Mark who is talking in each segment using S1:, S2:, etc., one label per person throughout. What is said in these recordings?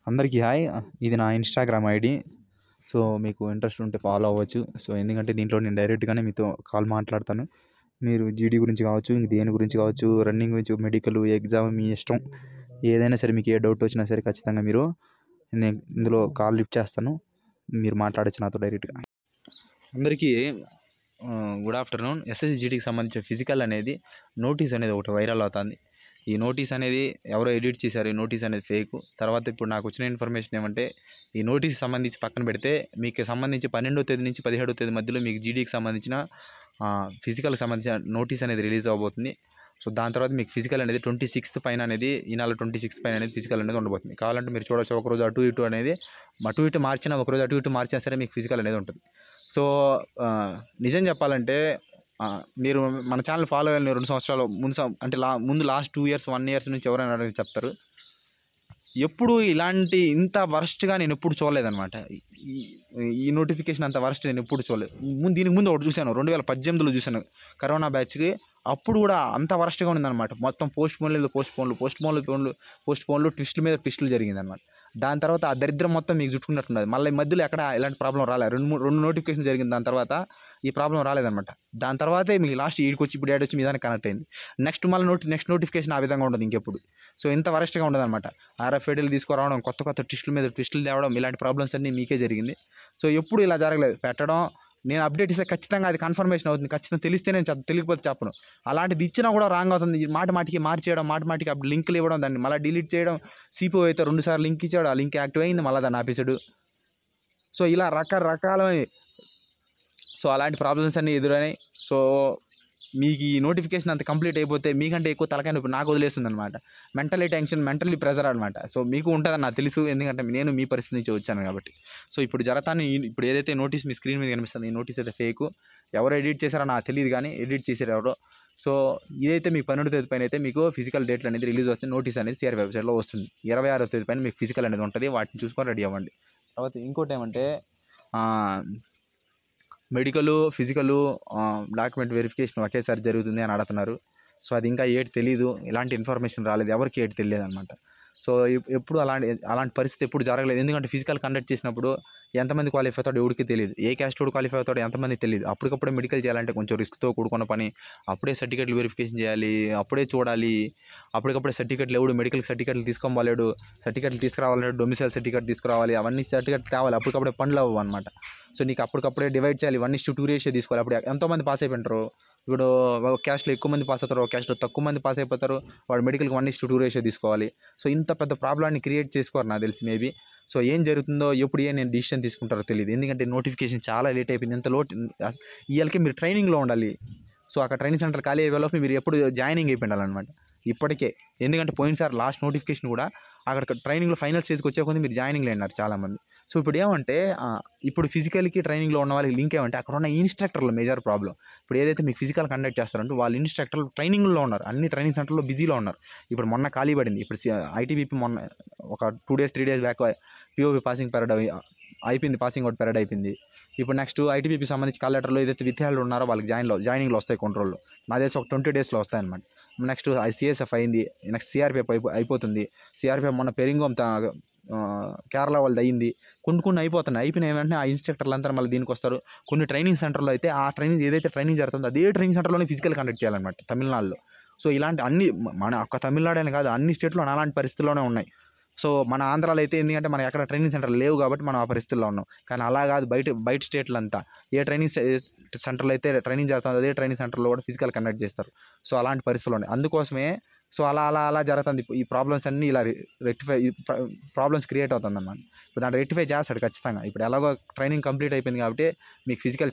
S1: అందరికీ హాయ్. ఇది నా ఇన్‌స్టాగ్రామ్ ఐడీ. సో, మీకు ఇంట్రెస్ట్ ఉంటే ఫాలో అవ్వచ్చు. సో, ఎందుకంటే దీంట్లో నేను డైరెక్ట్‌గానే మీతో కాల్ మాట్లాడతాను. మీరు జీడీ గురించి కావచ్చు, ఇంక దేని గురించి కావచ్చు, రన్నింగ్ గురించి, మెడికల్, ఎగ్జామ్ మీ ఇష్టం. ఏదైనా సరే మీకు ఏ డౌట్ వచ్చినా సరే ఖచ్చితంగా మీరు నేను ఇందులో కాల్ లిఫ్ట్ చేస్తాను. మీరు మాట్లాడొచ్చు నాతో డైరెక్ట్‌గా. అందరికీ గుడ్ ఆఫ్టర్‌నూన్. ఎస్ఎస్‌సి జీడీకి సంబంధించిన ఫిజికల్ అనేది నోటీస్ అనేది ఒకటి వైరల్ అవుతుంది. ఈ నోటీస్ అనేది ఎవరో ఎడిట్ చేశారు. ఈ నోటీస్ అనేది ఫేకు. తర్వాత ఇప్పుడు నాకు వచ్చిన ఇన్ఫర్మేషన్ ఏమంటే ఈ నోటీస్‌కి సంబంధించి పక్కన పెడితే మీకు సంబంధించి 12వ తేదీ నుంచి 17వ తేదీ మధ్యలో మీకు జీడీకి సంబంధించిన ఫిజికల్‌కి సంబంధించిన నోటీస్ అనేది రిలీజ్ అవ్వబోతుంది. సో, దాని తర్వాత మీకు ఫిజికల్ అనేది 26థ్ పైన అనేది ఈ నెల 26థ్ పైన అనేది ఫిజికల్ అనేది ఉండబోతుంది. కావాలంటే మీరు చూడొచ్చు, ఒకరోజు అటు ఇటు అనేది అటు ఇటు మార్చినా, ఒకరోజు అటు ఇటు మార్చినా సరే మీకు ఫిజికల్ అనేది ఉంటుంది. సో, నిజం చెప్పాలంటే మీరు మన ఛానల్ ఫాలో అయ్యాలని 2 సంవత్సరాలు ముందు లాస్ట్ 2 ఇయర్స్ 1 ఇయర్స్ నుంచి ఎవరైనా అడిగితే చెప్తారు. ఎప్పుడు ఇలాంటి ఇంత వరస్ట్‌గా నేను ఎప్పుడు చూడలేదనమాట. ఈ ఈ నోటిఫికేషన్ అంత వరస్ట్ నేను ఎప్పుడు చూడలేదు. దీనికి ముందు ఒకటి చూశాను. 2018లో చూశాను కరోనా బ్యాచ్‌కి. అప్పుడు కూడా అంత వరస్ట్‌గా ఉండిందనమాట. మొత్తం పోస్ట్‌పోన్‌లు ట్విస్టుల మీద ట్విస్టులు జరిగిందనమాట. దాని తర్వాత ఆ దరిద్రం మొత్తం మీకు చుట్టుకున్నట్టున్నది. మళ్ళీ ఈ మధ్యలో ఎక్కడ ఇలాంటి ప్రాబ్లమ్ రాలే. 2 నోటిఫికేషన్ జరిగింది. దాని తర్వాత ఈ ప్రాబ్లమ్ రాలేదనమాట. దాని తర్వాతే మీకు లాస్ట్ ఈడికొచ్చి ఇప్పుడు ఏడొచ్చి మీ దానికి కనెక్ట్ అయింది. నెక్స్ట్ నోటిఫికేషన్ ఆ విధంగా ఉండదు ఇంకెప్పుడు. సో, ఇంత వరస్ట్‌గా ఉండదనమాట. ఆర్ఎఫ్ఐడీలు తీసుకురావడం, కొత్త ట్విస్టుల మీద ట్విస్టులు తేవడం, ఇలాంటి ప్రాబ్లమ్స్ అన్నీ మీకే జరిగింది. సో, ఎప్పుడు ఇలా జరగలేదు. పెట్టడం, నేను అప్డేట్ ఇస్తే ఖచ్చితంగా అది కన్ఫర్మేషన్ అవుతుంది. ఖచ్చితంగా తెలిస్తే నేను తెలియకపోతే చెప్పను. అలాంటిది ఇచ్చినా కూడా రాంగ్ అవుతుంది. మాటికి మార్చేయడం, మాటికి అప్పుడు లింకులు ఇవ్వడం, దాన్ని మళ్ళీ డిలీట్ చేయడం. సిపిఓ అయితే 2 సార్లు లింక్ ఇచ్చాడు. ఆ లింక్ యాక్టివ్ అయింది. మళ్ళీ దాన్ని ఆపేసాడు. సో, ఇలా రకరకాలమైన అలాంటి ప్రాబ్లమ్స్ అన్నీ ఎదురైనాయి. సో, మీకు ఈ నోటిఫికేషన్ అంత కంప్లీట్ అయిపోతే మీకంటే ఎక్కువ తలకాయ నొప్పి నాకు వదిలేస్తుందనమాట. మెంటలీ టెన్షన్, మెంటలీ ప్రెజర్ అనమాట. సో, మీకు ఉంటుందని నాకు తెలుసు. ఎందుకంటే నేను మీ పరిస్థితి నుంచి వచ్చాను కాబట్టి. సో, ఇప్పుడు ఏదైతే నోటీస్ మీ స్క్రీన్ మీద కనిపిస్తుందో ఈ నోటీస్ అయితే ఫేకు. ఎవరు ఎడిట్ చేశారో నాకు తెలియదు, కానీ ఎడిట్ చేశారు ఎవరో. సో, ఇదైతే మీకు 12వ తేదీ పైన అయితే మీకు ఫిజికల్ డేట్లు అనేది రిలీజ్ అవుతుంది. నోటీస్ అనేది సిఆర్ వెబ్సైట్లో వస్తుంది. 26వ తేదీ పైన మీకు ఫిజికల్ అనేది ఉంటుంది. వాటిని చూసుకొని రెడీ అవ్వండి. తర్వాత ఇంకోటి ఏమంటే మెడికలు, ఫిజికలు, డాక్యుమెంట్ వెరిఫికేషన్ ఒకేసారి జరుగుతుంది అని అడుగుతున్నారు. సో, అది ఇంకా తెలీదు. ఎలాంటి ఇన్ఫర్మేషన్ రాలేదు. ఎవరికి తెలియదనమాట. సో, ఎప్పుడు అలాంటి పరిస్థితి ఎప్పుడు జరగలేదు. ఎందుకంటే ఫిజికల్ కండక్ట్ చేసినప్పుడు ఎంతమంది క్వాలిఫై అవుతాడో ఎవరికి తెలియదు. ఏ క్యాస్ట్ వాడు క్వాలిఫై అవుతాడో ఎంతమందికి తెలియదు. అప్పటికప్పుడే మెడికల్ చేయాలంటే కొంచెం రిస్క్తో కూడుకున్న పని. అప్పుడే సర్టిఫికేట్లు వెరిఫికేషన్ చేయాలి, అప్పుడే చూడాలి. అప్పటికప్పుడే సర్టిఫికేట్లు ఎవడు మెడికల్ సర్టిఫికేట్లు తీసుకోవాలేడు, సర్టిఫికేట్లు తీసుకురావాలంటే డొమిసైల్ సర్టిఫికేట్ తీసుకురావాలి. అవన్నీ సర్టిఫికేట్ తేవాలి. అప్పటికప్పుడే పనులు అవ్వవు అనమాట. సో, నీకు అప్పటికప్పుడే డివైడ్ చేయాలి. 1:2 రేషియో తీసుకోవాలి. అప్పుడు ఎంతోమంది పాస్ అయిపోయింటారు. ఇప్పుడు ఒక క్యాస్ట్లో ఎక్కువ మంది పాస్ అవుతారు, ఒక క్యాస్ట్లో తక్కువ మంది పాస్ అయిపోతారు. వాడు మెడికల్కి 1:2 రేషియో తీసుకోవాలి. సో, ఇంత పెద్ద ప్రాబ్లమ్ని క్రియేట్ చేసుకోరు నాకు తెలిసి మేబీ. సో, ఏం జరుగుతుందో ఎప్పుడు నేను డిసిషన్ తీసుకుంటారో తెలియదు. ఎందుకంటే నోటిఫికేషన్ చాలా లేట్ అయిపోయింది. ఇంత ఇవాళకి మీరు ట్రైనింగ్లో ఉండాలి. సో, అక్కడ ట్రైనింగ్ సెంటర్ ఖాళీ అయ్యేలోపు మీరు ఎప్పుడు జాయినింగ్ అయిపోయిండాలన్నమాట ఇప్పటికే. ఎందుకంటే పోయినసారి లాస్ట్ నోటిఫికేషన్ కూడా అక్కడ ట్రైనింగ్లో ఫైనల్ స్టేజ్కి వచ్చే కొంది మీరు జాయినింగ్లో అయినారు చాలామంది. సో, ఇప్పుడు ఏమంటే ఇప్పుడు ఫిజికల్కి ట్రైనింగ్లో ఉన్న వాళ్ళకి లింక్ ఏమంటే అక్కడ ఉన్న ఇన్స్ట్రక్టర్లు మేజర్ ప్రాబ్లం. ఇప్పుడు ఏదైతే మీకు ఫిజికల్ కండక్ట్ చేస్తారంటే వాళ్ళ ఇన్స్ట్రక్టర్లు ట్రైనింగ్లో ఉన్నారు. అన్ని ట్రైనింగ్ సెంటర్లో బిజీలో ఉన్నారు. ఇప్పుడు మొన్న ఖాళీ పడింది. ఇప్పుడు ఐటీబీపీ మొన్న ఒక 2 days 3 days back POP passing period అయిపోయింది. పాసింగ్ అవుట్ పీరియడ్ అయిపోయింది. ఇప్పుడు నెక్స్ట్ ఐటీబీపీ సంబంధించి కాల్ లెటర్లో ఏదైతే విద్యార్థులు ఉన్నారో వాళ్ళకి జాయినింగ్లో వస్తాయి కంట్రోల్లో. నా తెలిసి ఒక 20 డేస్లో వస్తాయన్నమాట. నెక్స్ట్ సిఎస్ఎఫ్ అయింది. నెక్స్ట్ సిఆర్పిఎఫ్ అయిపోతుంది. సిఆర్పిఎఫ్ మొన్న పెరింగోమ్ కేరళ వాళ్ళది అయింది. కొన్ని అయిపోతున్నాయి. అయిపోయిన వెంటనే ఆ ఇన్స్ట్రక్టర్లు అంతా మళ్ళీ దీనికి వస్తారు. కొన్ని ట్రైనింగ్ సెంటర్లో అయితే ఆ ఏదైతే ట్రైనింగ్ జరుగుతుందో అదే ట్రైనింగ్ సెంటర్లోనే ఫిజికల్ కండక్ట్ చేయాలన్నమాట తమిళనాడులో. సో, ఇలాంటి అన్ని మన ఒక్క తమిళనాడు అని కాదు, అన్ని స్టేట్లో అలాంటి పరిస్థితుల్లోనే ఉన్నాయి. సో, మన ఆంధ్రాలో అయితే ఎందుకంటే మనకి ఎక్కడ ట్రైనింగ్ సెంటర్ లేవు కాబట్టి మనం ఆ పరిస్థితుల్లో ఉన్నాం. కానీ అలా కాదు బయట స్టేట్లు అంతా ఏ ట్రైనింగ్ సెంటర్లో అయితే ట్రైనింగ్ జరుగుతుందో అదే ట్రైనింగ్ సెంటర్లో కూడా ఫిజికల్ కండక్ట్ చేస్తారు. సో, అలాంటి పరిస్థితులు ఉన్నాయి. అందుకోసమే సో, అలా జరుగుతుంది. ఈ ప్రాబ్లమ్స్ అన్నీ ఇలా ప్రాబ్లమ్స్ క్రియేట్ అవుతుందన్నమాట. ఇప్పుడు దాన్ని రెక్టిఫై చేస్తాడు ఖచ్చితంగా. ఇప్పుడు ఎలాగో ట్రైనింగ్ కంప్లీట్ అయిపోయింది కాబట్టి మీకు ఫిజికల్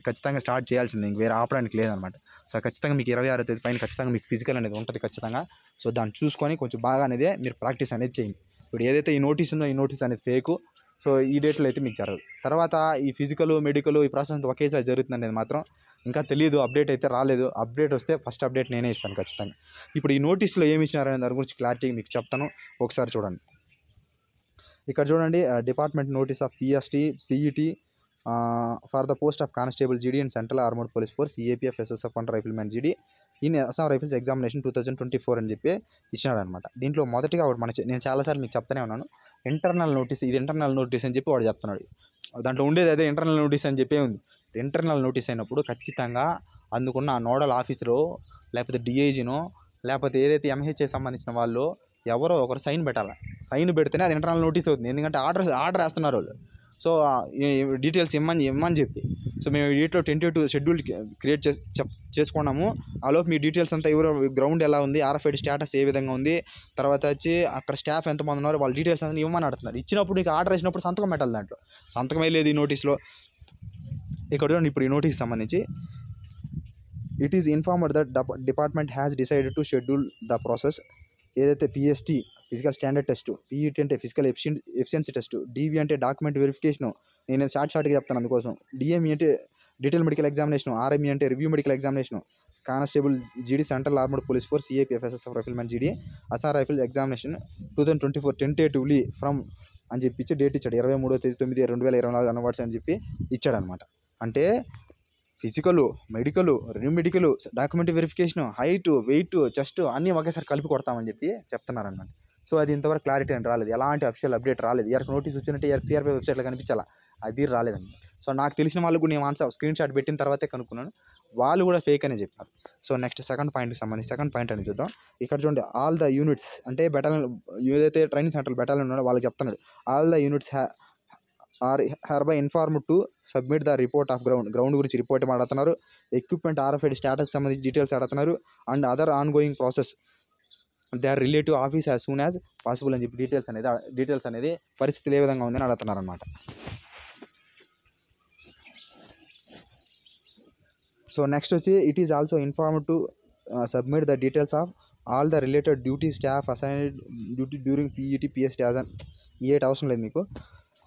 S1: ఖచ్చితంగా స్టార్ట్ చేయాల్సిందే. ఇంక వేరే ఆపడానికి లేదనమాట. సో, ఖచ్చితంగా మీకు 26వ తేదీ పైన ఖచ్చితంగా మీకు ఫిజికల్ అనేది ఉంటుంది ఖచ్చితంగా. సో, దాన్ని చూసుకొని కొంచెం బాగా అనేది మీరు ప్రాక్టీస్ అనేది చేయండి. ఇప్పుడు ఏదైతే ఈ నోటీస్ ఉందో ఈ నోటీస్ అనేది ఫేకు. సో, ఈ డేట్లో అయితే మీకు జరగదు. తర్వాత ఈ ఫిజికల్, మెడికల్ ఈ ప్రాసెస్ అంతా ఒకేసారి జరుగుతుంది అనేది మాత్రం ఇంకా తెలియదు. అప్డేట్ అయితే రాలేదు. అప్డేట్ వస్తే ఫస్ట్ అప్డేట్ నేనే ఇస్తాను ఖచ్చితంగా. ఇప్పుడు ఈ నోటీస్లో ఏమి ఇచ్చినారనే దాని గురించి క్లారిటీ మీకు చెప్తాను. ఒకసారి చూడండి. ఇక్కడ చూడండి, department notice of PET for the post of constable జీడీ and central armoured police force APF SSF and riflemen జీడీ ఇన్ అస్సాం రైఫిల్స్ ఎగ్జామినేషన్ 2024 అని చెప్పి ఇచ్చినాడు అనమాట. దీంట్లో మొదటిగా ఒకటి నేను చాలాసార్లు మీకు చెప్తానే ఉన్నాను. ఇంటర్నల్ నోటీస్, ఇది ఇంటర్నల్ నోటీస్ అని చెప్పి వాడు చెప్తున్నాడు. దాంట్లో ఉండేది అదే ఇంటర్నల్ నోటీస్ అని చెప్పే ఉంది. ఇంటర్నల్ నోటీస్ అయినప్పుడు ఖచ్చితంగా అందుకున్న ఆ నోడల్ ఆఫీసరో లేకపోతే డిఐజీనో లేకపోతే ఏదైతే ఎంహెచ్ఏ సంబంధించిన వాళ్ళు ఎవరో ఒకరు సైన్ పెట్టాలి. సైన్ పెడితేనే అది ఇంటర్నల్ నోటీస్ అవుతుంది. ఎందుకంటే ఆర్డర్ వేస్తున్నారు వాళ్ళు. సో డీటెయిల్స్ ఇమ్మని చెప్పి, సో మేము వీటిలో టెంటేటివ్ షెడ్యూల్ క్రియేట్ చేసుకున్నాము. ఆలోపు మీ డీటెయిల్స్ అంతా ఎవరో గ్రౌండ్ ఎలా ఉంది, ఆర్ఎఫ్ఐడి స్టేటస్ ఏ విధంగా ఉంది, తర్వాత వచ్చి అక్కడ స్టాఫ్ ఎంతమంది ఉన్నారు, వాళ్ళ డీటెయిల్స్ అంతా ఇవ్వమని అడుగుతున్నారు. ఇచ్చినప్పుడు నీకు ఆర్డర్ వేసినప్పుడు సంతకం పెట్టాలి. దాంట్లో సంతకమే లేదు ఈ నోటీస్లో. ఇక్కడ చూడండి, ఇప్పుడు ఈ నోటీస్ సంబంధించి it is informed that department has decided to schedule the process. ఏదైతే PST physical standard test, PET అంటే ఫిజికల్ ఎఫిషియన్సీ టెస్ట్, డీవీ అంటే డాక్యుమెంట్ వెరిఫికేషను, నేను షార్ట్గా చెప్తాను అందుకోసం, డిఎంఈ అంటే డీటెయిల్ మెడికల్ ఎగ్జామినేషన్, ఆర్ఎంఈ అంటే review medical examination, constable GD central armed police force CAPF SSF riflemen GD Assam rifle examination 2024 tentatively from అని చెప్పి ఇచ్చి డేట్ ఇచ్చాడు 23/9/2024 అన్వర్డ్స్ అని చెప్పి ఇచ్చాడనమాట. అంటే physical, medical, medical, document verification, height, weight, chest అన్నీ ఒకేసారి కలిపి కొడతామని చెప్పి చెప్తున్నారనమాట. సో అది ఇంతవరకు క్లారిటీ అని రాలేదు, ఎలాంటి అఫీషియల్ అప్డేట్ రాలేదు. ఎవరికి నోటీస్ వచ్చినట్టే సిఆర్పీ వెబ్సైట్లో కనిపించాలా, అది రాలేదండి. సో నాకు తెలిసిన వాళ్ళకు నేను ఆన్సర్ స్క్రీన్ షాట్ పెట్టిన తర్వాతే కనుక్కున్నాను, వాళ్ళు కూడా ఫేక్ అనే చెప్పారు. సో నెక్స్ట్ సెకండ్ పాయింట్కి సంబంధించి సెకండ్ పాయింట్ అని చూద్దాం. ఇక్కడ చూడండి, ఆల్ ద యూనిట్స్ అంటే బెటాలియన్ ఏదైతే ట్రైనింగ్ సెంటర్ బెటాలియన్ ఉన్నాడో వాళ్ళకి చెప్తున్నాడు, all the units are hereby inform to submit the report of ground గురించి రిపోర్ట్ అడుగుతున్నారు, ఎక్విప్మెంట్ ఆర్ఎఫ్ఐడి స్టేటస్ సంబంధించి డీటెయిల్స్ అడుగుతున్నారు, and other on going process they are relative office as soon as possible అని చెప్పి details అనేది పరిస్థితులు ఏ విధంగా ఉందని అడుగుతున్నారు అనమాట. సో నెక్స్ట్ వచ్చి it is also inform to submit the details of all the related duty staff assigned duty during PET PST as an ఏటి అవసరం లేదు మీకు.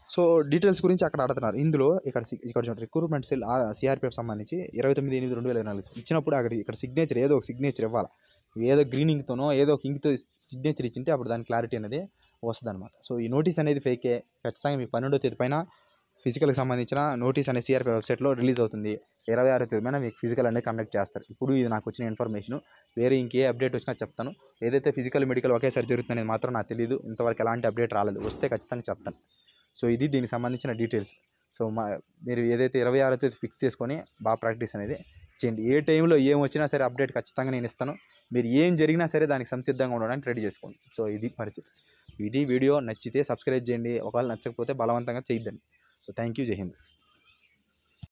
S1: సో డీటెయిల్స్ గురించి అక్కడ అడుగుతున్నారు. ఇందులో ఇక్కడ చూడండి, రిక్రూట్మెంట్ సెల్ సిఆర్పిఎఫ్ సంబంధించి 29/8/2024 ఇచ్చినప్పుడు ఇక్కడ సిగ్నేచర్ ఏదో ఒక సిగ్నేచర్ ఇవ్వాలి. ఏదో గ్రీన్ ఇంక్తోనో ఏదో ఒక ఇంక్తో సిగ్నేచర్ ఇచ్చింటే అప్పుడు దాని క్లారిటీ అనేది వస్తుంది అనమాట. సో ఈ నోటీస్ అనేది ఫేకే. ఖచ్చితంగా మీ 12వ తేదీ పైన ఫిజికల్కి సంబంధించిన నోటీస్ అనేది సిఆర్పీ వెబ్సైట్లో రిలీజ్ అవుతుంది. 26వ తేదీ పైన మీకు ఫిజికల్ అనేది కండక్ట్ చేస్తారు. ఇప్పుడు ఇది నాకు వచ్చిన ఇన్ఫర్మేషన్. వేరే ఇంకే అప్డేట్ వచ్చినా చెప్తాను. ఏదైతే ఫిజికల్ మెడికల్ ఒకేసారి జరుగుతుందనేది మాత్రం నాకు తెలియదు. ఇంతవరకు ఎలాంటి అప్డేట్ రాలేదు, వస్తే ఖచ్చితంగా చెప్తాను. సో ఇది దీనికి సంబంధించిన డీటెయిల్స్. సో మీరు ఏదైతే 26వ తేదీ ఫిక్స్ చేసుకొని బాగా ప్రాక్టీస్ అనేది చేయండి. ఏ టైంలో ఏం వచ్చినా సరే అప్డేట్ ఖచ్చితంగా నేను ఇస్తాను. మీరు ఏం జరిగినా సరే దానికి సంసిద్ధంగా ఉండడానికి రెడీ చేసుకోండి. సో ఇది పరిస్థితి. ఇది వీడియో నచ్చితే సబ్స్క్రైబ్ చేయండి. ఒకవేళ నచ్చకపోతే బలవంతంగా చేయొద్దండి. So thank you. జై హింద్.